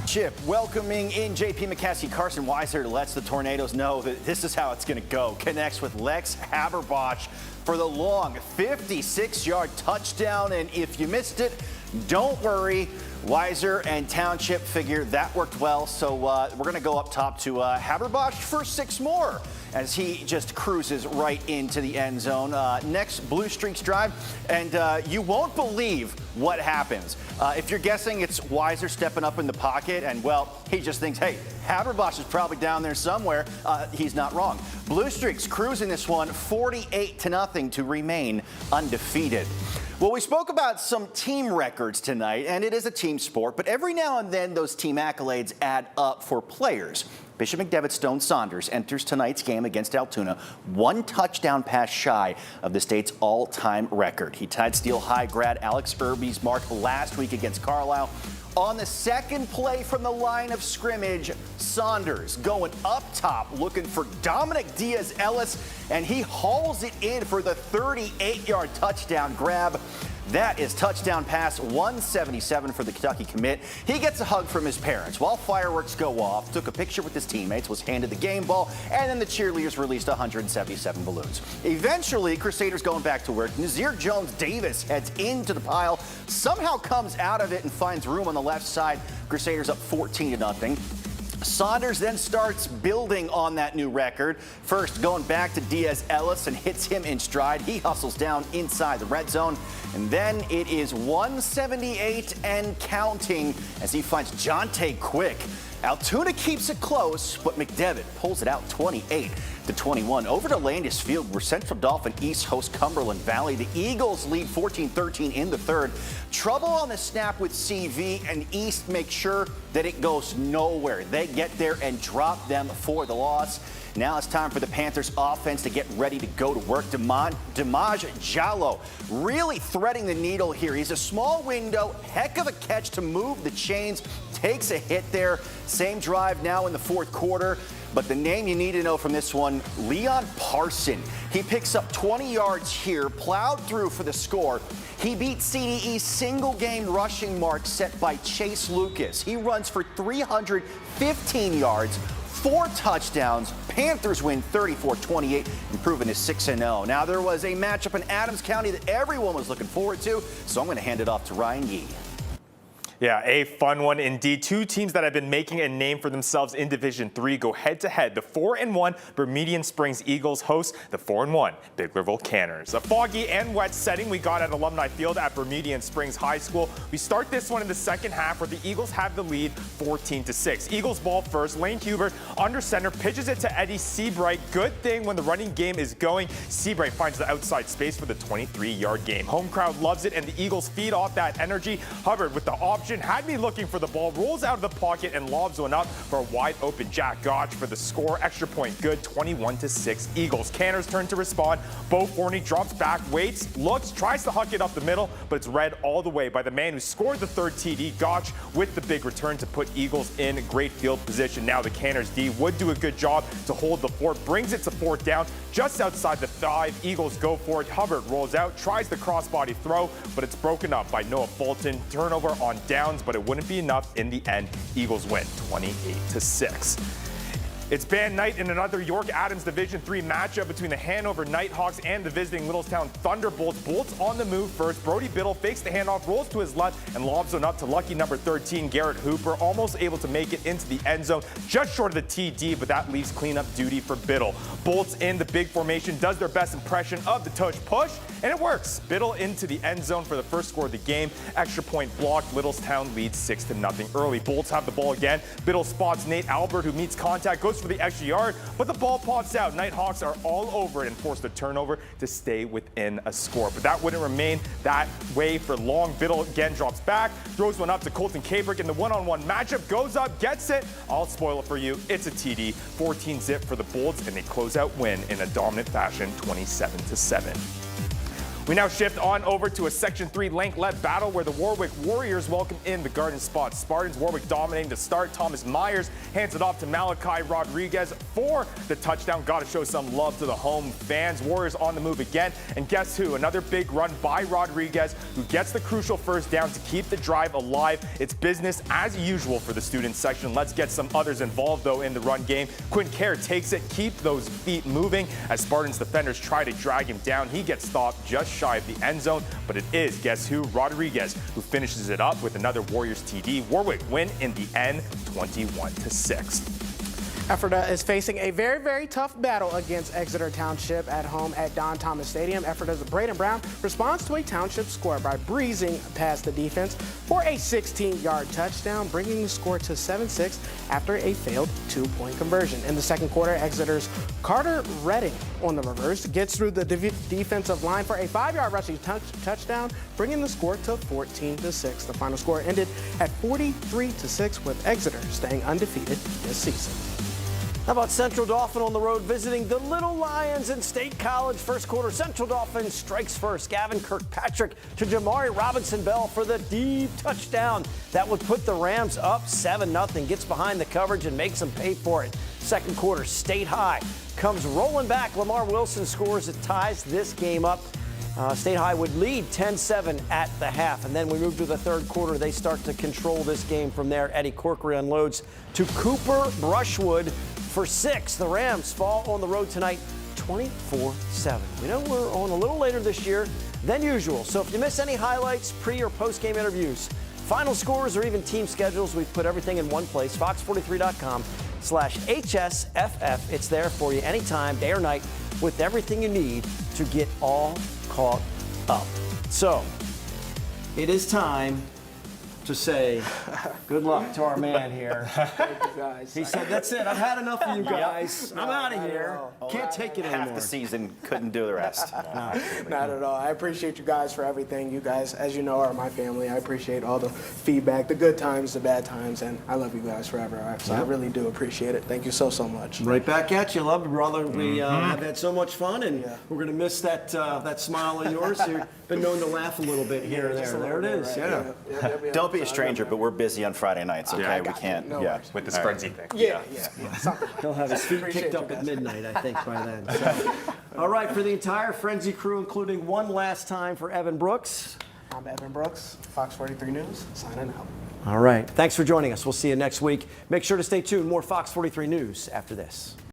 Township welcoming in J.P. McCaskey. Carson Weiser lets the Tornadoes know that this is how it's going to go. Connects with Lex Haberbosch for the long 56-yard touchdown. And if you missed it, don't worry. Weiser and Township figure that worked well. So we're going to go up top to Haberbosch for 6 more as he just cruises right into the end zone. Next, Blue Streaks drive, and you won't believe what happens. If you're guessing it's Weiser stepping up in the pocket and, well, he just thinks, hey, Haberbosch is probably down there somewhere. He's not wrong. Blue Streaks cruising this one 48-0 to remain undefeated. Well, we spoke about some team records tonight, and it is a team sport, but every now and then those team accolades add up for players. Bishop McDevitt Stone Saunders enters tonight's game against Altoona 1 touchdown pass shy of the state's all-time record. He tied Steel High grad Alex Irby's mark last week against Carlisle. On the second play from the line of scrimmage, Saunders going up top looking for Dominic Diaz-Ellis, and he hauls it in for the 38-yard touchdown grab. That is touchdown pass 177 for the Kentucky commit. He gets a hug from his parents while fireworks go off, took a picture with his teammates, was handed the game ball, and then the cheerleaders released 177 balloons. Eventually, Crusaders going back to work. Nazir Jones-Davis heads into the pile, somehow comes out of it and finds room on the left side. Crusaders up 14-0. Saunders then starts building on that new record. First, going back to Diaz-Ellis and hits him in stride. He hustles down inside the red zone. And then it is 178 and counting as he finds Jonte Quick. Altoona keeps it close, but McDevitt pulls it out 28-21. Over to Landis Field, where Central Dauphin East hosts Cumberland Valley. The Eagles lead 14-13 in the third. Trouble on the snap with CV, and East makes sure that it goes nowhere. They get there and drop them for the loss. Now it's time for the Panthers offense to get ready to go to work. Dimaj Jallo really threading the needle here. He's a small window, heck of a catch to move the chains, takes a hit there. Same drive now in the fourth quarter. But the name you need to know from this one, Leon Parson. He picks up 20 yards here, plowed through for the score. He beat CDE's single-game rushing mark set by Chase Lucas. He runs for 315 yards, 4 touchdowns. Panthers win 34-28, improving to 6-0. Now, there was a matchup in Adams County that everyone was looking forward to, so I'm going to hand it off to Ryan Yee. Yeah, a fun one indeed. 2 teams that have been making a name for themselves in Division III go head-to-head. The 4-1 Bermudian Springs Eagles host the 4-1 Biglerville Canners. A foggy and wet setting we got at Alumni Field at Bermudian Springs High School. We start this one in the second half where the Eagles have the lead 14-6. Eagles ball first. Lane Hubert under center pitches it to Eddie Seabright. Good thing when the running game is going, Seabright finds the outside space for the 23-yard gain. Home crowd loves it, and the Eagles feed off that energy. Hubbard with the option had me looking for the ball, rolls out of the pocket and lobs one up for a wide open Jack Gotch for the score. Extra point good, 21-6 Eagles. Canners turn to respond. Bo Forney drops back, waits, looks, tries to huck it up the middle, but it's read all the way by the man who scored the 3rd TD, Gotch, with the big return to put Eagles in great field position. Now the Canners D would do a good job to hold the fort, brings it to 4th down, just outside the 5. Eagles go for it. Hubbard rolls out, tries the crossbody throw, but it's broken up by Noah Fulton. Turnover on downs, but it wouldn't be enough in the end. Eagles win 28-6. It's band night in another York Adams Division III matchup between the Hanover Nighthawks and the visiting Littlestown Thunderbolts. Bolts on the move first. Brody Biddle fakes the handoff, rolls to his left, and lobs one up to lucky number 13, Garrett Hooper. Almost able to make it into the end zone, just short of the TD, but that leaves cleanup duty for Biddle. Bolts in the big formation, does their best impression of the tush push, and it works. Biddle into the end zone for the first score of the game. Extra point blocked. Littlestown leads 6-0 early. Bolts have the ball again. Biddle spots Nate Albert, who meets contact, goes for the extra yard, but the ball pops out. Nighthawks are all over it and force the turnover to stay within a score. But that wouldn't remain that way for long. Biddle again drops back, throws one up to Colton Cabrick in the one-on-one matchup, goes up, gets it. I'll spoil it for you. It's a TD. 14-zip for the Bolts, and they close out win in a dominant fashion, 27-7. We now shift on over to a Section 3 length-led battle where the Warwick Warriors welcome in the Garden Spot Spartans. Warwick dominating to start. Thomas Myers hands it off to Malachi Rodriguez for the touchdown. Got to show some love to the home fans. Warriors on the move again. And guess who? Another big run by Rodriguez, who gets the crucial first down to keep the drive alive. It's business as usual for the student section. Let's get some others involved, though, in the run game. Quinn Kerr takes it. Keep those feet moving as Spartans defenders try to drag him down. He gets stopped just shy of the end zone, but it is, guess who, Rodriguez, who finishes it up with another Warriors TD. Warwick win in the end, 21-6. Ephrata is facing a very, very tough battle against Exeter Township at home at Don Thomas Stadium. Ephrata's Braden Brown responds to a Township score by breezing past the defense for a 16-yard touchdown, bringing the score to 7-6 after a failed two-point conversion. In the second quarter, Exeter's Carter Redding on the reverse gets through the defensive line for a 5-yard rushing touchdown, bringing the score to 14-6. The final score ended at 43-6, with Exeter staying undefeated this season. How about Central Dauphin on the road visiting the Little Lions in State College? First quarter, Central Dauphin strikes first. Gavin Kirkpatrick to Jamari Robinson-Bell for the deep touchdown. That would put the Rams up 7-0. Gets behind the coverage and makes them pay for it. Second quarter, State High comes rolling back. Lamar Wilson scores. It ties this game up. State High would lead 10-7 at the half. And then we move to the third quarter. They start to control this game from there. Eddie Corkery unloads to Cooper Brushwood for 6. The Rams fall on the road tonight 24-7. We know we're on a little later this year than usual. So if you miss any highlights, pre or post game interviews, final scores, or even team schedules, we've put everything in one place, fox43.com/HSFF. It's there for you anytime, day or night, with everything you need to get all caught up. So it is time to say good luck to our man here. Thank you, guys. He said, that's it. I've had enough of you guys. I'm out of here. Can't take it anymore. Half the season, couldn't do the rest. Not at all. I appreciate you guys for everything. You guys, as you know, are my family. I appreciate all the feedback, the good times, the bad times, and I love you guys forever. So I really do appreciate it. Thank you so, so much. Right back at you. Love you, brother. We have had so much fun, and we're going to miss that that smile of yours. You've been known to laugh a little bit here and there. There it is. Right. Yeah. Don't be a stranger, but we're busy on Friday nights, okay? I We got you. can't. No Yeah. worries. With this frenzy thing. Yeah. He'll have his feet Appreciate kicked you up at guys. midnight, I think, by then. So. All right, for the entire Frenzy crew, including one last time for Evan Brooks. I'm Evan Brooks, Fox 43 News, signing out. All right. Thanks for joining us. We'll see you next week. Make sure to stay tuned. More Fox 43 News after this.